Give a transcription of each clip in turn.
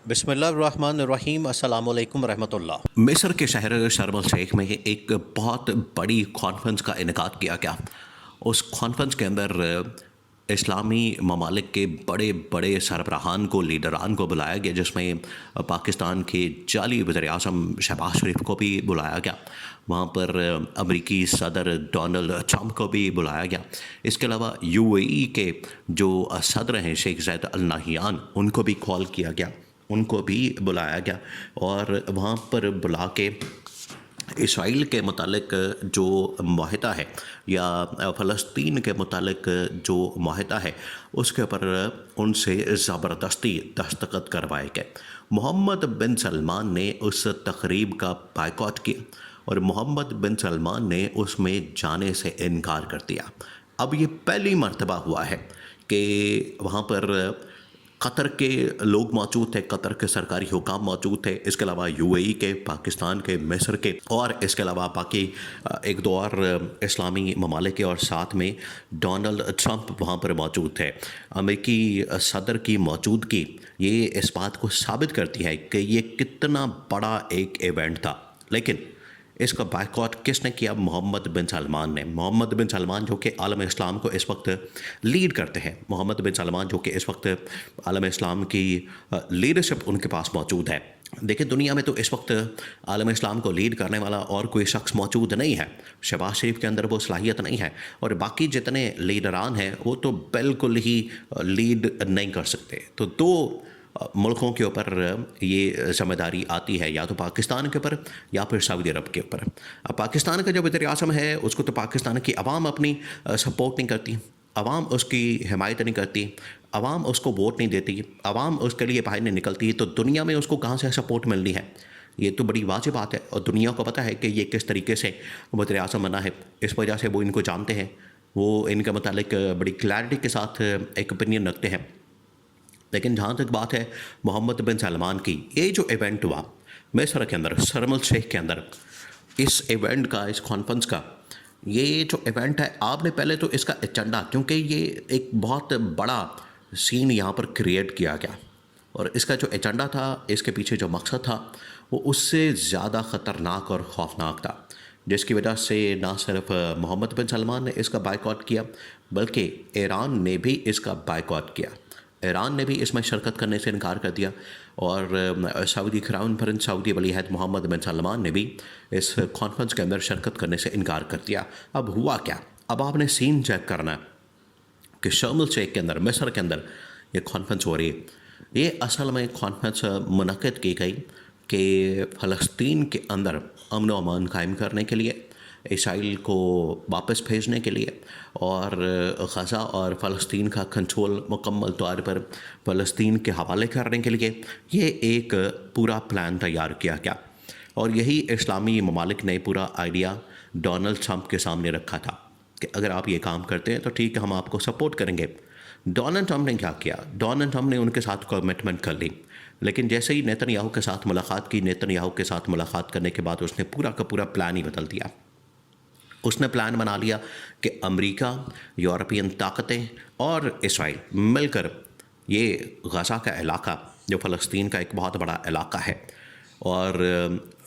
بسم اللہ الرحمن الرحیم۔ السلام علیکم ورحمۃ اللہ۔ مصر کے شہر شرم الشیخ میں ایک بہت بڑی کانفرنس کا انعقاد کیا گیا۔ اس کانفرنس کے اندر اسلامی ممالک کے بڑے بڑے سربراہان کو، لیڈران کو بلایا گیا، جس میں پاکستان کے جعلی وزیر اعظم شہباز شریف کو بھی بلایا گیا۔ وہاں پر امریکی صدر ڈونلڈ ٹرمپ کو بھی بلایا گیا۔ اس کے علاوہ UAE کے جو صدر ہیں شیخ زاید ال نہیان، ان کو بھی کال کیا گیا، ان کو بھی بلایا گیا۔ اور وہاں پر بلا کے اسرائیل کے متعلق جو معاہدہ ہے یا فلسطین کے متعلق جو معاہدہ ہے، اس کے اوپر ان سے زبردستی دستخط کروائے گئے۔ محمد بن سلمان نے اس تقریب کا بائیکاٹ کیا اور محمد بن سلمان نے اس میں جانے سے انکار کر دیا۔ اب یہ پہلی مرتبہ ہوا ہے کہ وہاں پر قطر کے لوگ موجود تھے، قطر کے سرکاری حکام موجود تھے، اس کے علاوہ UAE کے، پاکستان کے، مصر کے، اور اس کے علاوہ باقی ایک دو اور اسلامی ممالک کے، اور ساتھ میں ڈونلڈ ٹرمپ وہاں پر موجود تھے۔ امریکی صدر کی موجودگی یہ اس بات کو ثابت کرتی ہے کہ یہ کتنا بڑا ایک ایونٹ تھا۔ لیکن اس کا بائیکاٹ کس نے کیا؟ محمد بن سلمان نے۔ محمد بن سلمان جو کہ عالم اسلام کو اس وقت لیڈ کرتے ہیں، محمد بن سلمان جو کہ اس وقت عالم اسلام کی لیڈرشپ ان کے پاس موجود ہے۔ دیکھیں، دنیا میں تو اس وقت عالم اسلام کو لیڈ کرنے والا اور کوئی شخص موجود نہیں ہے۔ شہباز شریف کے اندر وہ صلاحیت نہیں ہے، اور باقی جتنے لیڈران ہیں وہ تو بالکل ہی لیڈ نہیں کر سکتے۔ تو دو ملکوں کے اوپر یہ ذمہ داری آتی ہے، یا تو پاکستان کے اوپر یا پھر سعودی عرب کے اوپر۔ اب پاکستان کا جو وزیر اعظم ہے، اس کو تو پاکستان کی عوام اپنی سپورٹ نہیں کرتی، عوام اس کی حمایت نہیں کرتی، عوام اس کو ووٹ نہیں دیتی، عوام اس کے لیے باہر نہیں نکلتی، تو دنیا میں اس کو کہاں سے سپورٹ ملنی ہے؟ یہ تو بڑی واضح بات ہے، اور دنیا کو پتہ ہے کہ یہ کس طریقے سے وزیر اعظم بنا ہے۔ اس وجہ سے وہ ان کو جانتے ہیں، وہ ان کے متعلق بڑی کلیئرٹی کے ساتھ ایک اوپینین رکھتے ہیں۔ لیکن جہاں تک بات ہے محمد بن سلمان کی، یہ جو ایونٹ ہوا مصر کے اندر، شرم الشیخ کے اندر، اس ایونٹ کا، اس کانفرنس کا، یہ جو ایونٹ ہے، آپ نے پہلے تو اس کا ایجنڈا، کیونکہ یہ ایک بہت بڑا سین یہاں پر کریٹ کیا گیا، اور اس کا جو ایجنڈا تھا، اس کے پیچھے جو مقصد تھا، وہ اس سے زیادہ خطرناک اور خوفناک تھا، جس کی وجہ سے نہ صرف محمد بن سلمان نے اس کا بائیکاٹ کیا، بلکہ ایران نے بھی اس کا بائیکاٹ کیا۔ ایران نے بھی اس میں شرکت کرنے سے انکار کر دیا، اور سعودی کراؤن پرنس سعودی ولی عہد محمد بن سلمان نے بھی اس کانفرنس کے اندر شرکت کرنے سے انکار کر دیا۔ اب ہوا کیا؟ اب آپ نے سین چیک کرنا ہے کہ شرم الشیخ کے اندر، مصر کے اندر یہ کانفرنس ہو رہی ہے۔ یہ اصل میں کانفرنس منعقد کی گئی کہ فلسطین کے اندر امن و امان قائم کرنے کے لیے، اسرائیل کو واپس بھیجنے کے لیے، اور غزہ اور فلسطین کا کنٹرول مکمل طور پر فلسطین کے حوالے کرنے کے لیے یہ ایک پورا پلان تیار کیا گیا۔ اور یہی اسلامی ممالک نے پورا آئیڈیا ڈونلڈ ٹرمپ کے سامنے رکھا تھا کہ اگر آپ یہ کام کرتے ہیں تو ٹھیک ہے، ہم آپ کو سپورٹ کریں گے۔ ڈونلڈ ٹرمپ نے کیا کیا؟ ڈونلڈ ٹرمپ نے ان کے ساتھ کمٹمنٹ کر لی، لیکن جیسے ہی نیتن یاہو کے ساتھ ملاقات کی، نیتن یاہو کے ساتھ ملاقات کرنے کے بعد اس نے پورا کا پورا پلان ہی بدل دیا۔ اس نے پلان بنا لیا کہ امریکہ، یورپین طاقتیں اور اسرائیل مل کر یہ غزہ کا علاقہ، جو فلسطین کا ایک بہت بڑا علاقہ ہے، اور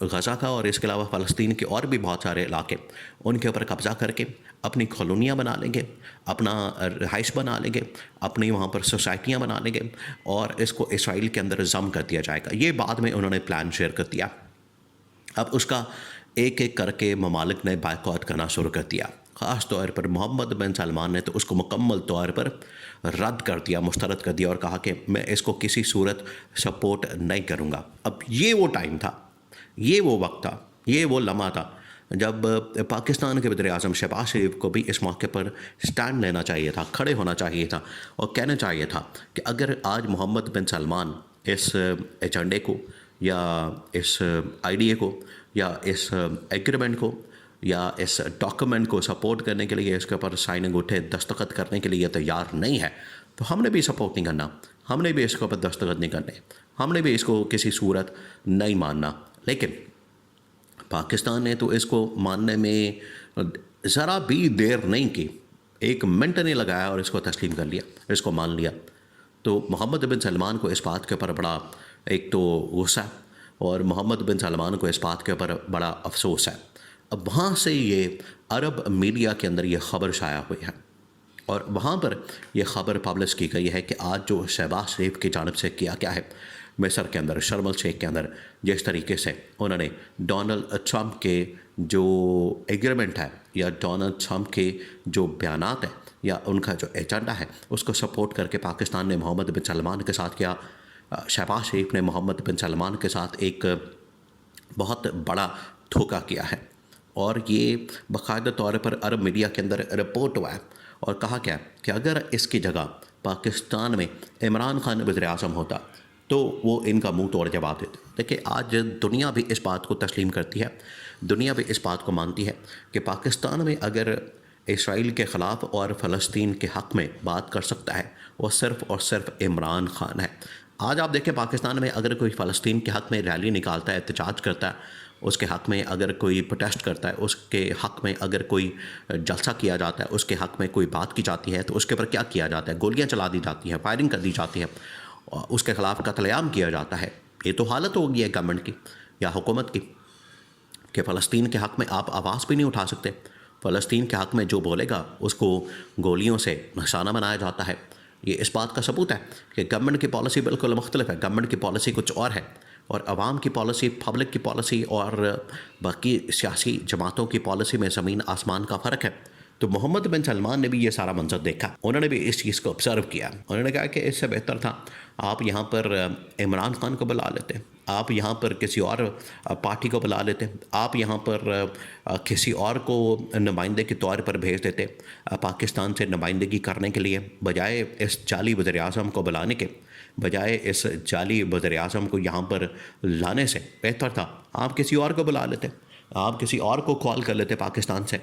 غزہ کا اور اس کے علاوہ فلسطین کے اور بھی بہت سارے علاقے، ان کے اوپر قبضہ کر کے اپنی کالونیاں بنا لیں گے، اپنا رہائش بنا لیں گے، اپنی وہاں پر سوسائٹیاں بنا لیں گے، اور اس کو اسرائیل کے اندر ضم کر دیا جائے گا۔ یہ بعد میں انہوں نے پلان شیئر کر دیا۔ اب اس کا ایک ایک کر کے ممالک نے بائیکاٹ کرنا شروع کر دیا۔ خاص طور پر محمد بن سلمان نے تو اس کو مکمل طور پر رد کر دیا، مسترد کر دیا، اور کہا کہ میں اس کو کسی صورت سپورٹ نہیں کروں گا۔ اب یہ وہ ٹائم تھا، یہ وہ وقت تھا، یہ وہ لمحہ تھا جب پاکستان کے وزیر اعظم شہباز شریف کو بھی اس موقع پر سٹینڈ لینا چاہیے تھا، کھڑے ہونا چاہیے تھا، اور کہنا چاہیے تھا کہ اگر آج محمد بن سلمان اس ایجنڈے کو، یا اس آئیڈیا کو، یا اس ایگریمنٹ کو، یا اس ڈاکومنٹ کو سپورٹ کرنے کے لیے، اس کے اوپر سائننگ اٹھے دستخط کرنے کے لیے تیار نہیں ہے، تو ہم نے بھی سپورٹ نہیں کرنا، ہم نے بھی اس کے اوپر دستخط نہیں کرنے، ہم نے بھی اس کو کسی صورت نہیں ماننا۔ لیکن پاکستان نے تو اس کو ماننے میں ذرا بھی دیر نہیں کی، ایک منٹ نہیں لگایا اور اس کو تسلیم کر لیا، اس کو مان لیا۔ تو محمد بن سلمان کو اس بات کے اوپر بڑا ایک تو غصہ اور محمد بن سلمان کو اس بات کے اوپر بڑا افسوس ہے۔ اب وہاں سے یہ عرب میڈیا کے اندر یہ خبر شائع ہوئی ہے اور وہاں پر یہ خبر پبلش کی گئی ہے کہ آج جو شہباز شریف کی جانب سے کیا کیا ہے مصر کے اندر، شرم الشیخ کے اندر، جس طریقے سے انہوں نے ڈونلڈ ٹرمپ کے جو ایگریمنٹ ہے یا ڈونلڈ ٹرمپ کے جو بیانات ہیں یا ان کا جو ایجنڈا ہے اس کو سپورٹ کر کے پاکستان نے محمد بن سلمان کے ساتھ کیا، شہباز شریف نے محمد بن سلمان کے ساتھ ایک بہت بڑا دھوکہ کیا ہے، اور یہ باقاعدہ طور پر عرب میڈیا کے اندر رپورٹ ہوا ہے اور کہا کیا کہ اگر اس کی جگہ پاکستان میں عمران خان وزیر اعظم ہوتا تو وہ ان کا منہ توڑ جواب دیتے۔ دیکھیں آج دنیا بھی اس بات کو تسلیم کرتی ہے، دنیا بھی اس بات کو مانتی ہے کہ پاکستان میں اگر اسرائیل کے خلاف اور فلسطین کے حق میں بات کر سکتا ہے وہ صرف اور صرف عمران خان ہے۔ آج آپ دیکھیں پاکستان میں اگر کوئی فلسطین کے حق میں ریلی نکالتا ہے، احتجاج کرتا ہے، اس کے حق میں اگر کوئی پروٹیسٹ کرتا ہے، اس کے حق میں اگر کوئی جلسہ کیا جاتا ہے، اس کے حق میں کوئی بات کی جاتی ہے تو اس کے اوپر کیا کیا جاتا ہے؟ گولیاں چلا دی جاتی ہیں، فائرنگ کر دی جاتی ہے، اس کے خلاف قتل عام کیا جاتا ہے۔ یہ تو حالت ہو گئی ہے گورنمنٹ کی یا حکومت کی کہ فلسطین کے حق میں آپ آواز بھی نہیں اٹھا سکتے، فلسطین کے حق میں جو بولے گا اس کو گولیوں سے نشانہ بنایا جاتا ہے۔ یہ اس بات کا ثبوت ہے کہ گورنمنٹ کی پالیسی بالکل مختلف ہے، گورنمنٹ کی پالیسی کچھ اور ہے اور عوام کی پالیسی، پبلک کی پالیسی اور باقی سیاسی جماعتوں کی پالیسی میں زمین آسمان کا فرق ہے۔ تو محمد بن سلمان نے بھی یہ سارا منظر دیکھا، انہوں نے بھی اس چیز کو آبزرو کیا، انہوں نے کہا کہ اس سے بہتر تھا آپ یہاں پر عمران خان کو بلا لیتے، آپ یہاں پر کسی اور پارٹی کو بلا لیتے، آپ یہاں پر کسی اور کو نمائندے کے طور پر بھیج دیتے پاکستان سے نمائندگی کرنے کے لیے، بجائے اس جعلی وزیر اعظم کو بلانے کے، بجائے اس جعلی وزیر اعظم کو یہاں پر لانے سے بہتر تھا آپ کسی اور کو بلا لیتے، آپ کسی اور کو کال کر لیتے پاکستان سے۔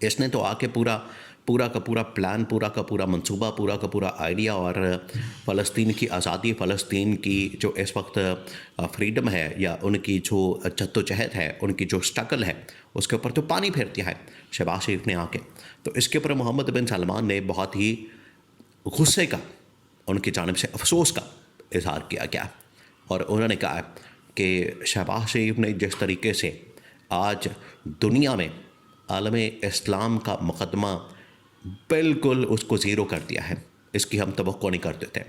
اس نے تو آ کے پورا کا پورا پلان، پورا کا پورا منصوبہ، پورا کا پورا آئیڈیا اور فلسطین کی آزادی، فلسطین کی جو اس وقت فریڈم ہے یا ان کی جو جدوجہد ہے، ان کی جو اسٹرگل ہے، اس کے اوپر تو پانی پھیر دیا ہے شہباز شریف نے آ کے۔ تو اس کے اوپر محمد بن سلمان نے بہت ہی غصے کا، ان کی جانب سے افسوس کا اظہار کیا گیا اور انہوں نے کہا کہ شہباز شریف نے جس طریقے سے آج دنیا میں عالم اسلام کا مقدمہ بالکل اس کو زیرو کر دیا ہے، اس کی ہم توقع نہیں کرتے تھے۔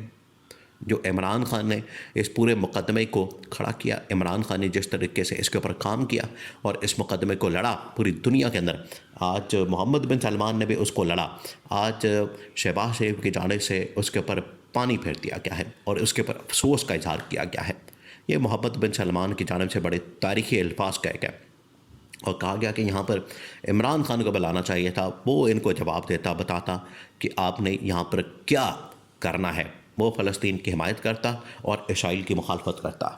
جو عمران خان نے اس پورے مقدمے کو کھڑا کیا، عمران خان نے جس طریقے سے اس کے اوپر کام کیا اور اس مقدمے کو لڑا پوری دنیا کے اندر، آج محمد بن سلمان نے بھی اس کو لڑا، آج شہباز شریف کی جانب سے اس کے اوپر پانی پھیر دیا گیا ہے اور اس کے اوپر افسوس کا اظہار کیا گیا ہے۔ یہ محمد بن سلمان کی جانب سے بڑے تاریخی الفاظ کہے گئے اور کہا گیا کہ یہاں پر عمران خان کو بلانا چاہیے تھا، وہ ان کو جواب دیتا، بتاتا کہ آپ نے یہاں پر کیا کرنا ہے، وہ فلسطین کی حمایت کرتا اور اسرائیل کی مخالفت کرتا۔